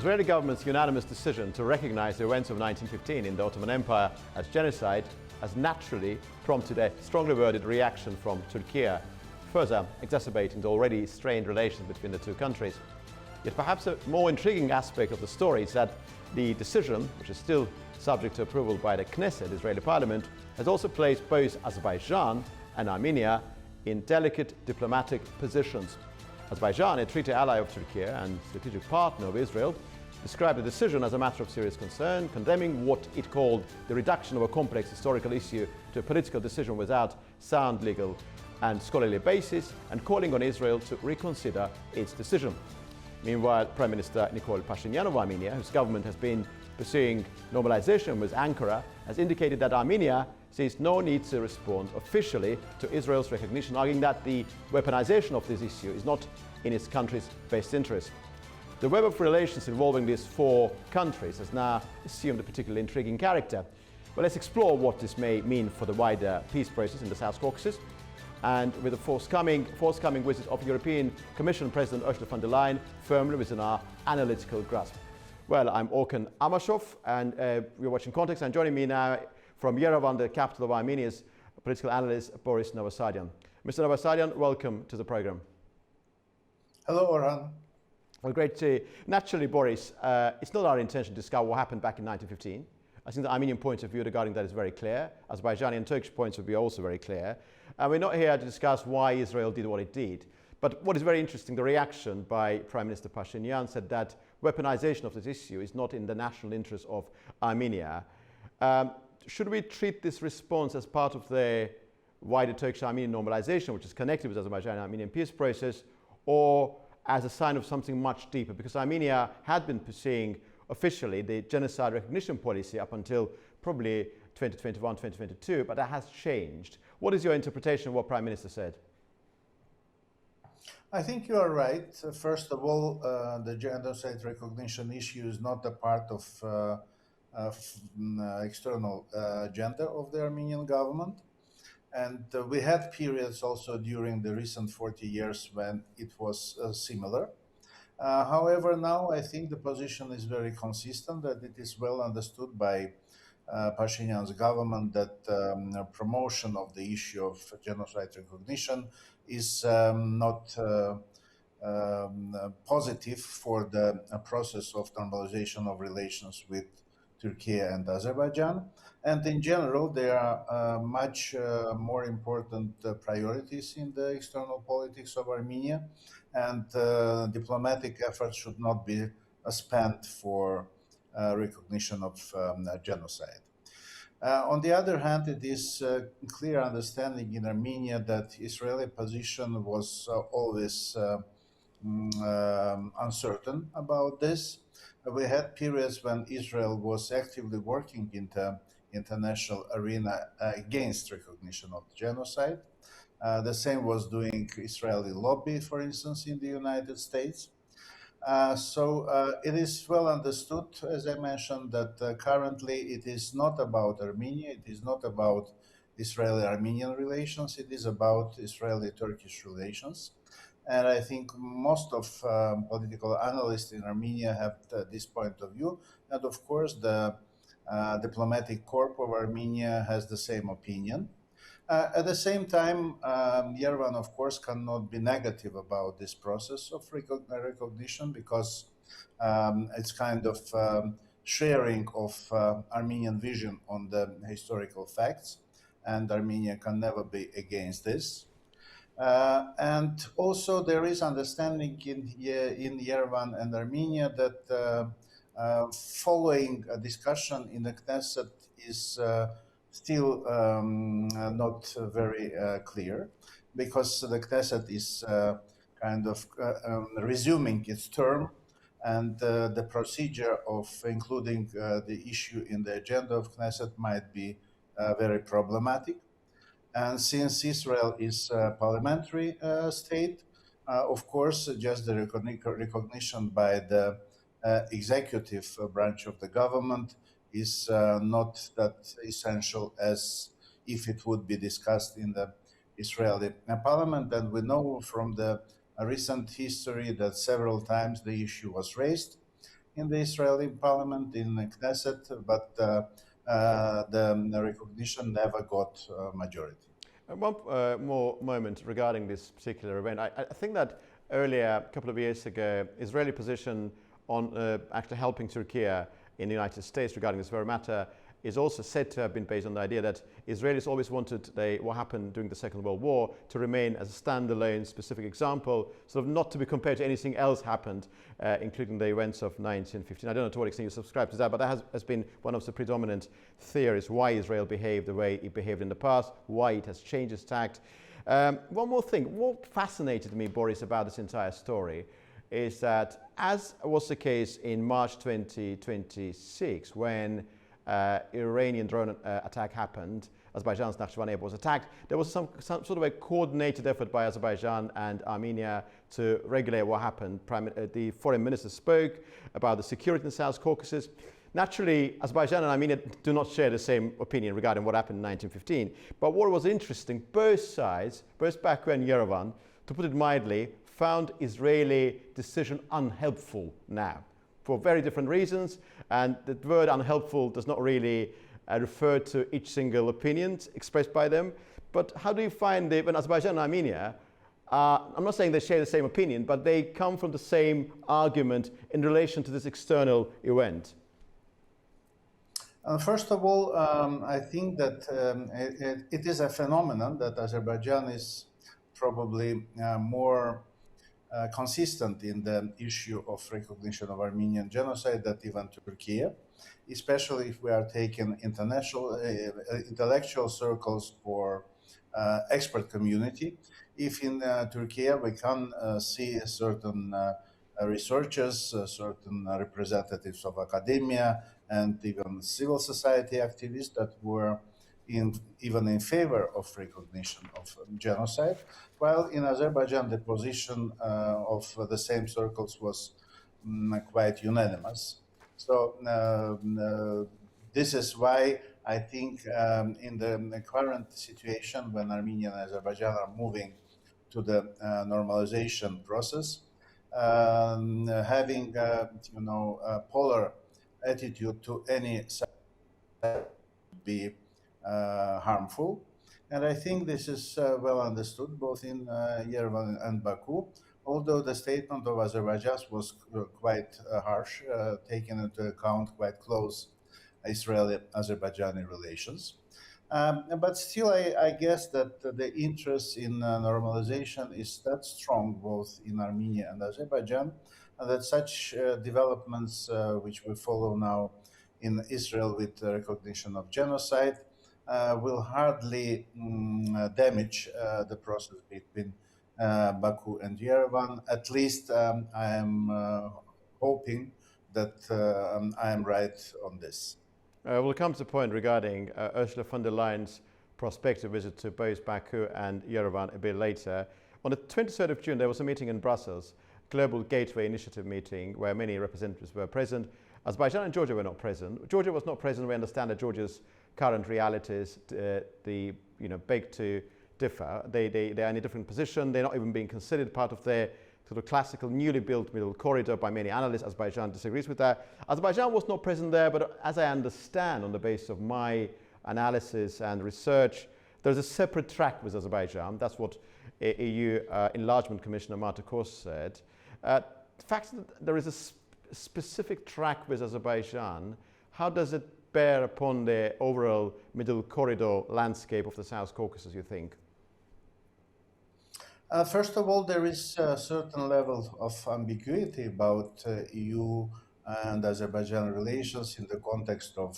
Israeli government's unanimous decision to recognize the events of 1915 in the Ottoman Empire as genocide has naturally prompted a strongly worded reaction from Turkey, further exacerbating the already strained relations between the two countries. Yet perhaps a more intriguing aspect of the story is that the decision, which is still subject to approval by the Knesset, Israeli parliament, has also placed both Azerbaijan and Armenia in delicate diplomatic positions. Azerbaijan, a treaty ally of Turkey and strategic partner of Israel, described the decision as a matter of serious concern, condemning what it called the reduction of a complex historical issue to a political decision without sound legal and scholarly basis, and calling on Israel to reconsider its decision. Meanwhile, Prime Minister Nikol Pashinyan of Armenia, whose government has been pursuing normalization with Ankara, has indicated that Armenia sees no need to respond officially to Israel's recognition, arguing that the weaponization of this issue is not in its country's best interest. The web of relations involving these four countries has now assumed a particularly intriguing character. But let's explore what this may mean for the wider peace process in the South Caucasus, and with the forthcoming visit of European Commission President Ursula von der Leyen firmly within our analytical grasp. Well, I'm Orkhan Amashov, and we're watching Context, and joining me now from Yerevan, the capital of Armenia's political analyst, Boris Navasardian. Mr. Navasardian, welcome to the program. Hello, Orkhan. Well, great to naturally, Boris, it's not our intention to discuss what happened back in 1915. I think the Armenian point of view regarding that is very clear. Azerbaijani and Turkish points of view are also very clear. And we're not here to discuss why Israel did what it did. But what is very interesting, the reaction by Prime Minister Pashinyan said that weaponization of this issue is not in the national interest of Armenia. Should we treat this response as part of the wider Turkish-Armenian normalization, which is connected with Azerbaijan and Armenian peace process, or as a sign of something much deeper? Because Armenia had been pursuing officially the genocide recognition policy up until probably 2021, 2022, but that has changed. What is your interpretation of what Prime Minister said? I think you are right. First of all, the genocide recognition issue is not a part of external agenda of the Armenian government. And we had periods also during the recent 40 years when it was similar. However, now I think the position is very consistent, that it is well understood by Pashinyan's government that promotion of the issue of genocide recognition is not positive for the process of normalization of relations with Turkey and Azerbaijan. And in general, there are much more important priorities in the external politics of Armenia, and diplomatic efforts should not be spent for recognition of genocide. On the other hand, it is a clear understanding in Armenia that Israeli position was always uncertain about this. We had periods when Israel was actively working in the international arena against recognition of genocide. The same was doing Israeli lobby, for instance, in the United States. So it is well understood, as I mentioned, that currently it is not about Armenia, it is not about Israeli-Armenian relations, it is about Israeli-Turkish relations. And I think most of political analysts in Armenia have this point of view. And of course, the diplomatic corps of Armenia has the same opinion. At the same time, Yerevan, of course, cannot be negative about this process of recognition, because it's kind of sharing of Armenian vision on the historical facts, and Armenia can never be against this. And also there is understanding in Yerevan and Armenia that following a discussion in the Knesset is still not very clear, because the Knesset is kind of resuming its term, and the procedure of including the issue in the agenda of Knesset might be very problematic. And since Israel is a parliamentary state, of course, just the recognition by the executive branch of the government is not that essential as if it would be discussed in the Israeli parliament. And we know from the recent history that several times the issue was raised, in the Israeli parliament, in the Knesset, but the recognition never got majority. One more moment regarding this particular event. I think that earlier, a couple of years ago, Israeli position on actually helping Turkey in the United States regarding this very matter is also said to have been based on the idea that Israelis always wanted what happened during the Second World War to remain as a standalone specific example, sort of not to be compared to anything else happened, including the events of 1915. I don't know to what extent you subscribe to that, but that has been one of the predominant theories why Israel behaved the way it behaved in the past, why it has changed its tact. One more thing, what fascinated me, Boris, about this entire story is that, as was the case in March 2026, when Iranian drone attack happened, Azerbaijan's Nakhchivan airport was attacked, there was some sort of a coordinated effort by Azerbaijan and Armenia to regulate what happened. The foreign minister spoke about the security in the South Caucasus. Naturally, Azerbaijan and Armenia do not share the same opinion regarding what happened in 1915. But what was interesting, both sides, both Baku and Yerevan, to put it mildly, found Israeli decision unhelpful now, for very different reasons, and the word unhelpful does not really refer to each single opinion expressed by them. But how do you find when Azerbaijan and Armenia, I'm not saying they share the same opinion, but they come from the same argument in relation to this external event? First of all, I think that it is a phenomenon that Azerbaijan is probably more consistent in the issue of recognition of Armenian genocide than even Turkey, especially if we are taking international intellectual circles or expert community. If in Turkey we can see certain researchers, certain representatives of academia, and even civil society activists that were even in favor of recognition of genocide, while in Azerbaijan the position of the same circles was quite unanimous. So this is why I think in the current situation, when Armenia and Azerbaijan are moving to the normalization process, having a polar attitude to any side would be harmful. And I think this is well understood both in Yerevan and Baku, although the statement of Azerbaijan was quite harsh, taking into account quite close Israeli-Azerbaijani relations. But still, I guess that the interest in normalization is that strong both in Armenia and Azerbaijan, and that such developments which we follow now in Israel with the recognition of genocide will hardly damage the process between Baku and Yerevan. At least I am hoping that I am right on this. We'll come to the point regarding Ursula von der Leyen's prospective visit to both Baku and Yerevan a bit later. On the 23rd of June, there was a meeting in Brussels, Global Gateway Initiative meeting, where many representatives were present. Azerbaijan and Georgia were not present. Georgia was not present. We understand that Georgia's current realities, beg to differ. They are in a different position. They're not even being considered part of their sort of classical newly built middle corridor by many analysts. Azerbaijan disagrees with that. Azerbaijan was not present there, but as I understand, on the basis of my analysis and research, there's a separate track with Azerbaijan. That's what EU Enlargement Commissioner Marta Kos said. The fact that there is a specific track with Azerbaijan, how does it bear upon the overall middle corridor landscape of the South Caucasus, you think? First of all, there is a certain level of ambiguity about EU and Azerbaijan relations in the context of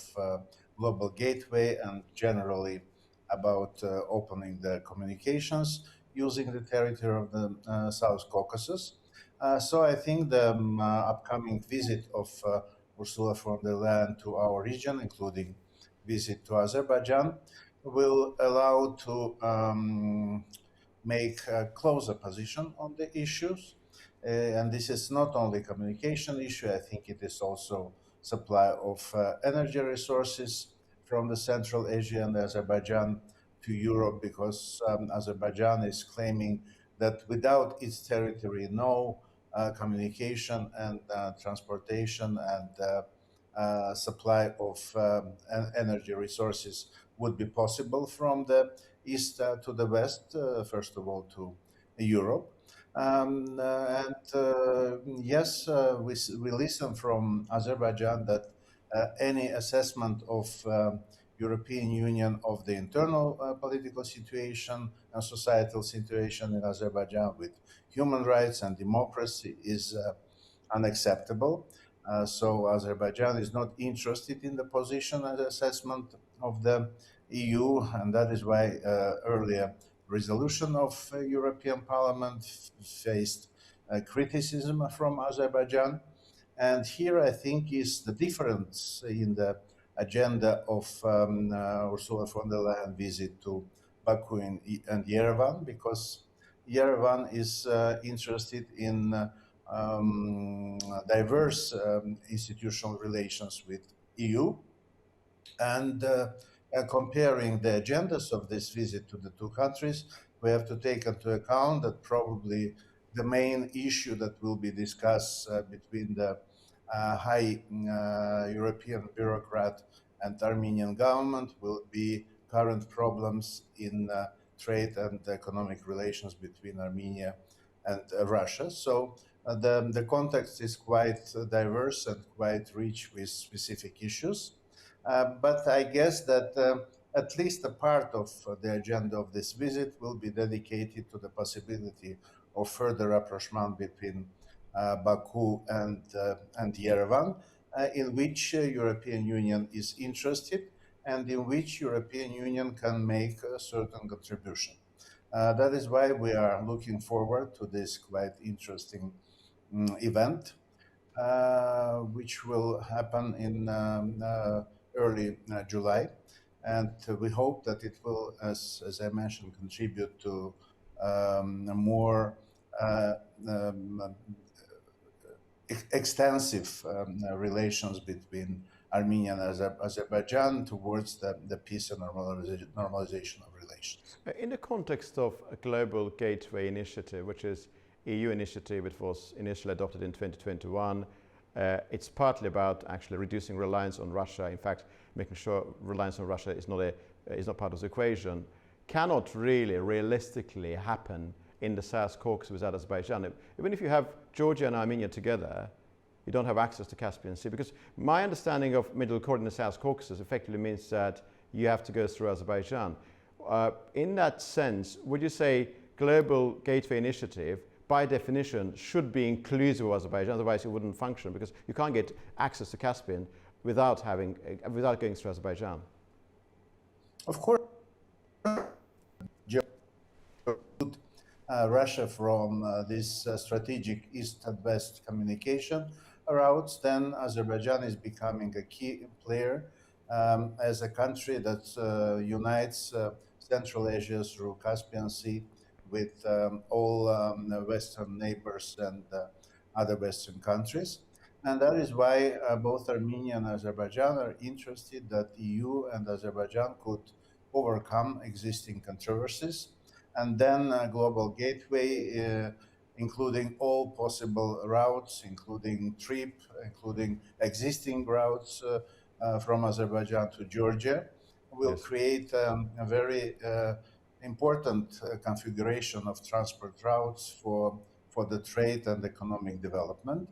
global gateway and generally about opening the communications using the territory of the South Caucasus. So I think the upcoming visit of Ursula von der Leyen to our region, including visit to Azerbaijan, will allow to make a closer position on the issues. And this is not only communication issue, I think it is also supply of energy resources from the Central Asia and Azerbaijan to Europe, because Azerbaijan is claiming that without its territory, no communication and transportation and supply of energy resources would be possible from the east to the west, first of all to Europe. Yes, we listen from Azerbaijan that any assessment of European Union of the internal political situation and societal situation in Azerbaijan with human rights and democracy is unacceptable. So Azerbaijan is not interested in the position and assessment of the EU, and that is why earlier resolution of European Parliament faced criticism from Azerbaijan. And here I think is the difference in the agenda of Ursula von der Leyen visit to Baku and Yerevan, because Yerevan is interested in diverse institutional relations with EU, and comparing the agendas of this visit to the two countries, we have to take into account that probably the main issue that will be discussed between the high European bureaucrat and Armenian government will be current problems in trade and economic relations between Armenia and Russia. So the context is quite diverse and quite rich with specific issues. But I guess that at least a part of the agenda of this visit will be dedicated to the possibility of further rapprochement between Baku and Yerevan, in which European Union is interested and in which European Union can make a certain contribution. That is why we are looking forward to this quite interesting event, which will happen in early July. And we hope that it will, as I mentioned, contribute to more extensive relations between Armenia and Azerbaijan towards the peace and normalization of relations. In the context of a global gateway initiative, which is EU initiative, which was initially adopted in 2021, it's partly about actually reducing reliance on Russia. In fact, making sure reliance on Russia is not part of the equation. Cannot really realistically happen in the South Caucasus with Azerbaijan. Even if you have Georgia and Armenia together, you don't have access to Caspian Sea, because my understanding of middle court in the South Caucasus effectively means that you have to go through Azerbaijan. In that sense, would you say global gateway initiative by definition should be inclusive of Azerbaijan, otherwise it wouldn't function, because you can't get access to Caspian without going through Azerbaijan? Of course, Russia from this strategic east and west communication routes, then Azerbaijan is becoming a key player as a country that unites Central Asia through Caspian Sea with all Western neighbors and other Western countries. And that is why both Armenia and Azerbaijan are interested that EU and Azerbaijan could overcome existing controversies. And then a global gateway, including all possible routes, including TRIP, including existing routes from Azerbaijan to Georgia, will create a very important configuration of transport routes for the trade and economic development.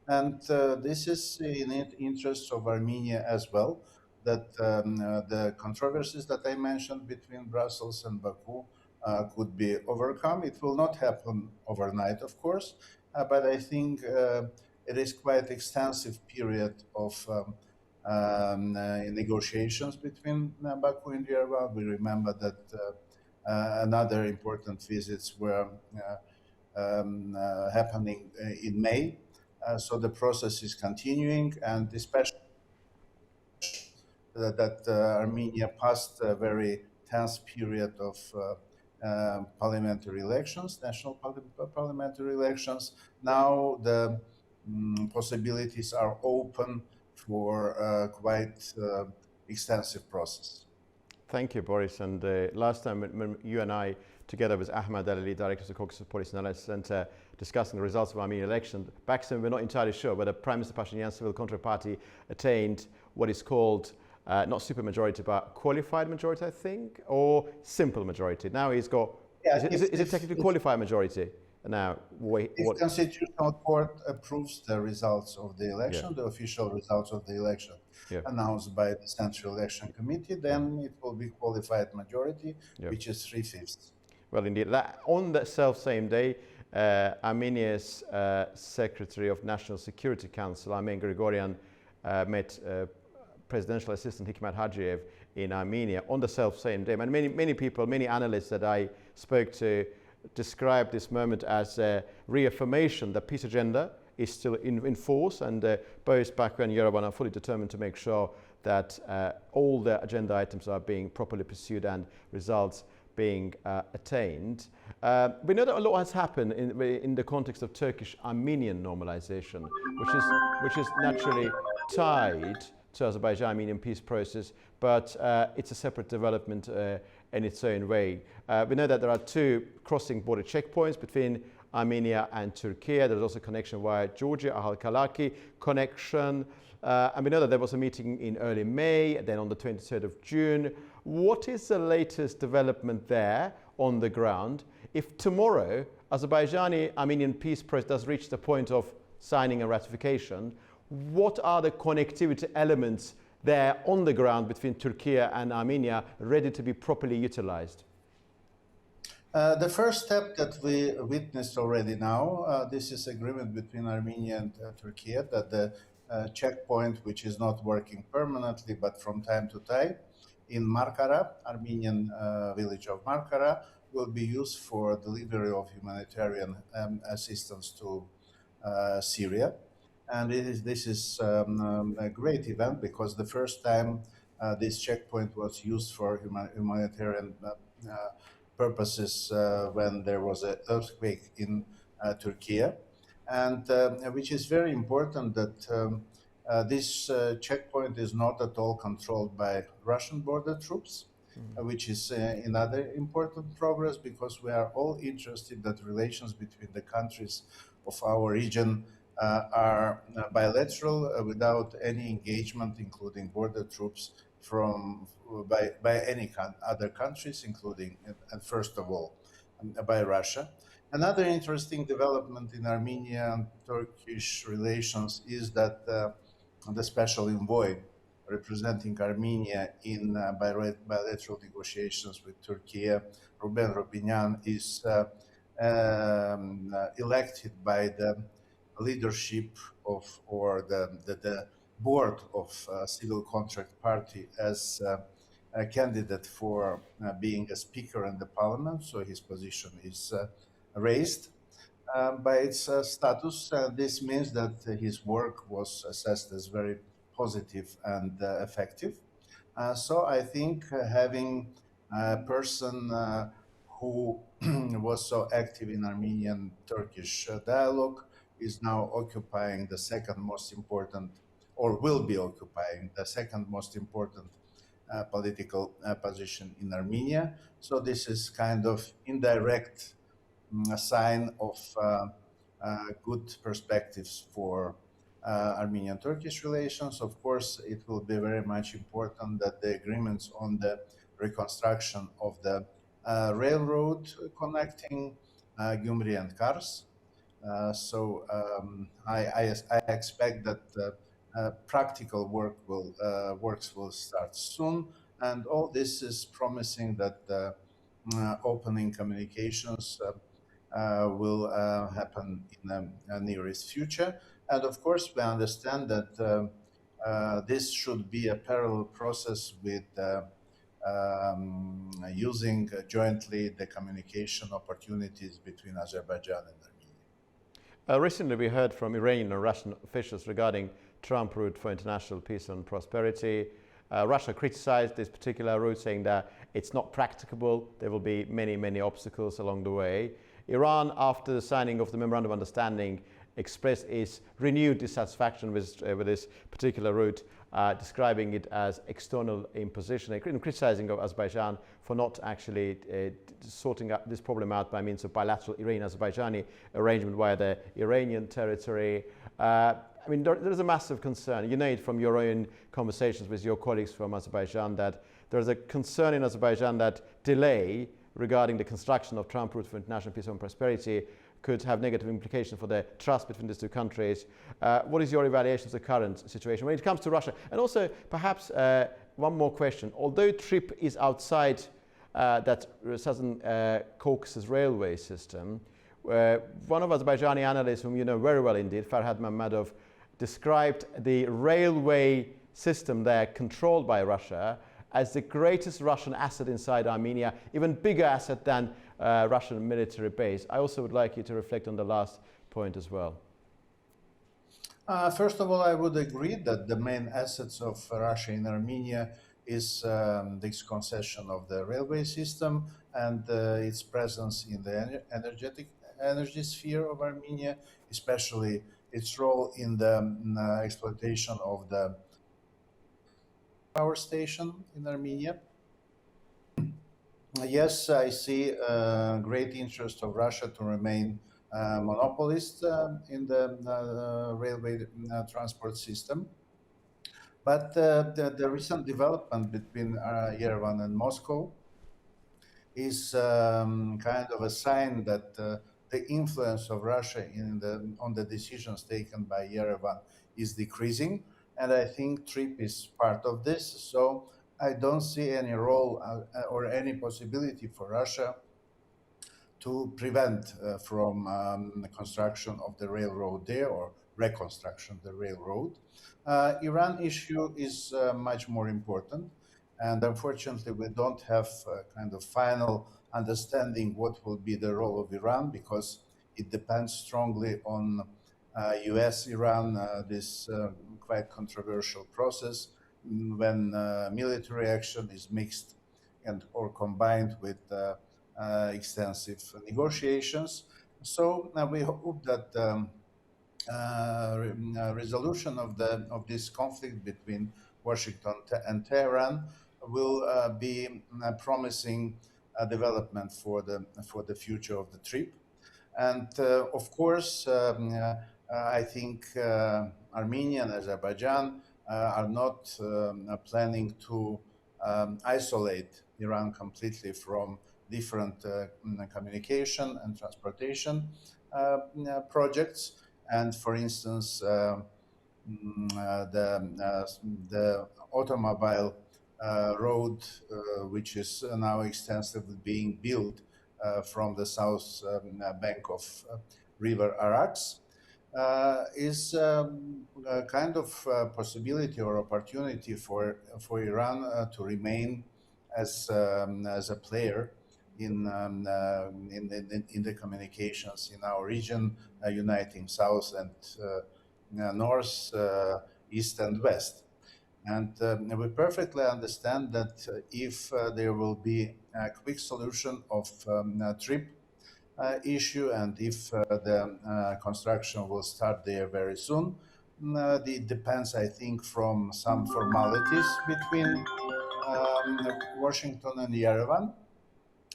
And this is in the interest of Armenia as well, that the controversies that I mentioned between Brussels and Baku could be overcome. It will not happen overnight, of course, but I think it is quite extensive period of negotiations between Baku and Yerevan. We remember that another important visits were happening in May. So the process is continuing, and especially that Armenia passed a very tense period of parliamentary elections, national parliamentary elections. Now the possibilities are open for quite extensive process. Thank you, Boris. And last time when you and I together with Ahmad Ali, director of the Caucasus Policy Analysis Center, discussing the results of the Armenian election. Back then, we're not entirely sure whether Prime Minister Pashinyan's civil counterparty attained what is called not supermajority, but qualified majority, I think, or simple majority. Now he's got, is it technically qualified majority? Now, if Constitutional Court approves the results of the election, the official results of the election announced by the Central Election Committee, then it will be qualified majority, which is 3/5. Well, indeed. On the self-same day, Armenia's Secretary of National Security Council, Armen Grigoryan, met Presidential Assistant Hikmet Hajiev in Armenia on the self-same day. And many people, many analysts that I spoke to describe this moment as a reaffirmation that peace agenda is still in force, and both Baku and Yerevan are fully determined to make sure that all the agenda items are being properly pursued and results being attained. We know that a lot has happened in the context of Turkish-Armenian normalization, which is naturally tied to Azerbaijan-Armenian peace process, but it's a separate development in its own way. We know that there are two crossing border checkpoints between Armenia and Turkey. There's also a connection via Georgia, Ahal-Kalaki connection. And we know that there was a meeting in early May, then on the 23rd of June. What is the latest development there on the ground? If tomorrow Azerbaijani-Armenian peace process does reach the point of signing a ratification, what are the connectivity elements there on the ground between Turkey and Armenia ready to be properly utilized? The first step that we witnessed already now, this is agreement between Armenia and Turkey that the checkpoint, which is not working permanently but from time to time, in Markara, Armenian village of Markara, will be used for delivery of humanitarian assistance to Syria. And this is a great event because the first time this checkpoint was used for humanitarian purposes when there was an earthquake in Turkey, and which is very important that this checkpoint is not at all controlled by Russian border troops, which is another important progress because we are all interested that relations between the countries of our region are bilateral without any engagement, including border troops by any other countries, including, and first of all, by Russia. Another interesting development in Armenian-Turkish relations is that the special envoy representing Armenia in bilateral negotiations with Turkey, Ruben Robinyan, is elected by the leadership of, or the board of Civil Contract Party as a candidate for being a speaker in the parliament, so his position is raised by its status. This means that his work was assessed as very positive and effective. So I think having a person who was so active in Armenian-Turkish dialogue is now occupying the second most important, or will be occupying the second most important political position in Armenia. So this is kind of indirect sign of good perspectives for Armenian-Turkish relations. Of course, it will be very much important that the agreements on the reconstruction of the railroad connecting Gyumri and Kars. I expect that practical works will start soon, and all this is promising that opening communications will happen in the nearest future. And of course, we understand that this should be a parallel process with using jointly the communication opportunities between Azerbaijan and Armenia. Recently, we heard from Iranian and Russian officials regarding Trump route for international peace and prosperity. Russia criticized this particular route, saying that it's not practicable. There will be many, many obstacles along the way. Iran, after the signing of the Memorandum of Understanding, expressed his renewed dissatisfaction with this particular route, describing it as external imposition, and criticizing of Azerbaijan for not actually sorting out this problem out by means of bilateral Iranian-Azerbaijani arrangement via the Iranian territory. I mean, there is a massive concern. You know it from your own conversations with your colleagues from Azerbaijan that there is a concern in Azerbaijan that delay regarding the construction of Trump route for international peace and prosperity could have negative implications for the trust between these two countries. What is your evaluation of the current situation when it comes to Russia? And also, perhaps one more question. Although TRIP is outside that Southern Caucasus railway system, one of Azerbaijani analysts whom you know very well indeed, Farhad Mammadov, described the railway system there controlled by Russia as the greatest Russian asset inside Armenia, even bigger asset than Russian military base. I also would like you to reflect on the last point as well. First of all, I would agree that the main assets of Russia in Armenia is this concession of the railway system and its presence in the energy sphere of Armenia, especially its role in the exploitation of the power station in Armenia. Yes, I see great interest of Russia to remain monopolist in the railway transport system. But the recent development between Yerevan and Moscow is kind of a sign that the influence of Russia on the decisions taken by Yerevan is decreasing. And I think TRIP is part of this. So I don't see any role or any possibility for Russia to prevent from the construction of the railroad there or reconstruction of the railroad. Iran issue is much more important. And unfortunately, we don't have kind of final understanding what will be the role of Iran because it depends strongly on US-Iran, this quite controversial process when military action is mixed and or combined with extensive negotiations. So we hope that resolution of this conflict between Washington and Tehran will be a promising development for the future of the trip. And of course, I think Armenia and Azerbaijan are not planning to isolate Iran completely from different communication and transportation projects. And for instance, the automobile road, which is now extensively being built from the south bank of River Arax, is a kind of possibility or opportunity for Iran to remain as a player in the communications in our region, uniting south and north, east and west. And we perfectly understand that if there will be a quick solution of TRIP issue and if the construction will start there very soon, it depends, I think, from some formalities between Washington and Yerevan.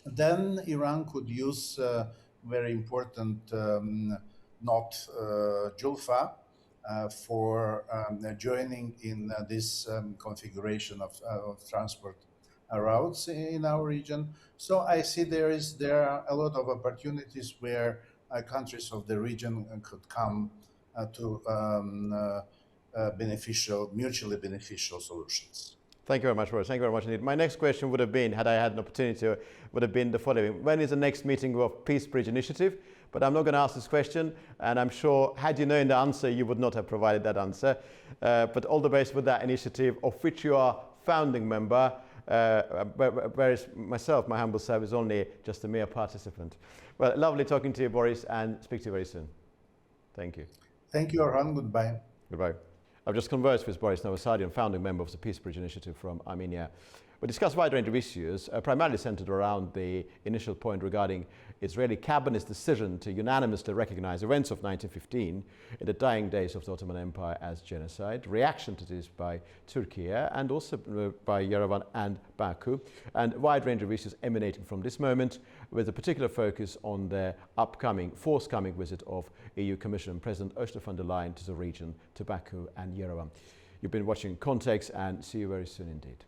Then Iran could use very important knot, Julfa, for joining in this configuration of transport routes in our region. So I see there are a lot of opportunities where countries of the region could come to mutually beneficial solutions. Thank you very much, Boris. Thank you very much indeed. My next question would have been, had I had an opportunity, would have been the following. When is the next meeting of Peace Bridge Initiative? But I'm not going to ask this question, and I'm sure, had you known the answer, you would not have provided that answer. But all the best with that initiative, of which you are founding member, whereas myself, my humble self, is only just a mere participant. Well, lovely talking to you, Boris, and speak to you very soon. Thank you. Thank you, Orkhan. Goodbye. Goodbye. I've just conversed with Boris Navasardian, founding member of the Peace Bridge Initiative from Armenia. We discussed a wide range of issues, primarily centered around the initial point regarding Israeli cabinet's decision to unanimously recognize events of 1915 in the dying days of the Ottoman Empire as genocide, reaction to this by Turkey and also by Yerevan and Baku, and a wide range of issues emanating from this moment, with a particular focus on the forthcoming visit of EU Commission President Ursula von der Leyen to the region, to Baku and Yerevan. You've been watching Context, and see you very soon indeed.